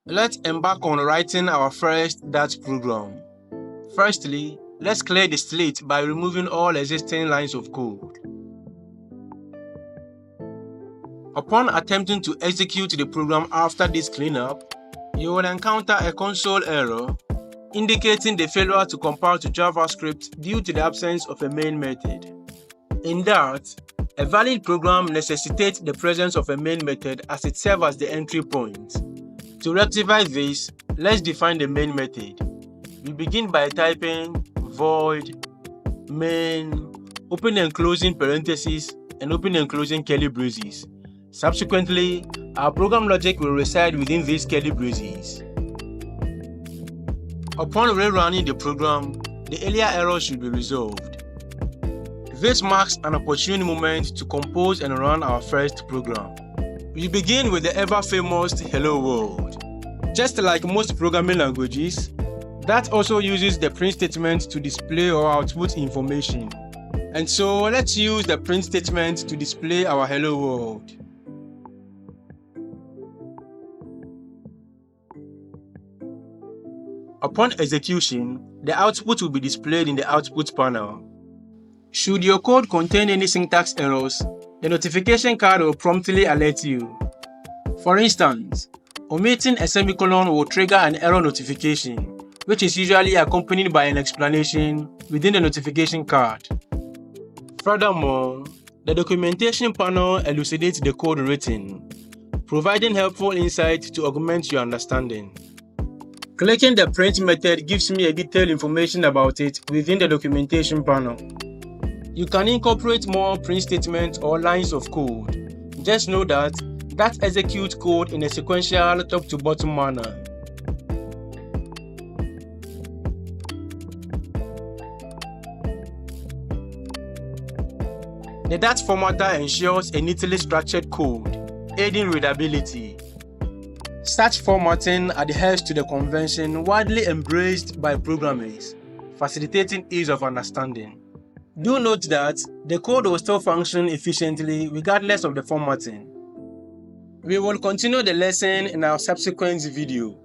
Let's embark on writing our first Dart program. Firstly, let's clear the slate by removing all existing lines of code. Upon attempting to execute the program after this cleanup, you will encounter a console error indicating the failure to compile to JavaScript due to the absence of a main method. In Dart, a valid program necessitates the presence of a main method as it serves as the entry point. To rectify this, let's define the main method. We begin by typing void main, open and closing parentheses, and open and closing curly braces. Subsequently, our program logic will reside within these curly braces. Upon rerunning the program, the earlier error should be resolved. This marks an opportune moment to compose and run our first program. We begin with the ever-famous Hello World. Just like most programming languages, that also uses the print statement to display or output information. And so let's use the print statement to display our Hello World. Upon execution, the output will be displayed in the output panel. Should your code contain any syntax errors, the notification card will promptly alert you. For instance, omitting a semicolon will trigger an error notification, which is usually accompanied by an explanation within the notification card. Furthermore, the documentation panel elucidates the code written, providing helpful insight to augment your understanding. Clicking the print method gives me a detailed information about it within the documentation panel. You can incorporate more print statements or lines of code. Just know that executes code in a sequential top-to-bottom manner. The Dart formatter ensures a neatly structured code, aiding readability. Such formatting adheres to the convention widely embraced by programmers, facilitating ease of understanding. Do note that the code will still function efficiently regardless of the formatting. We will continue the lesson in our subsequent video.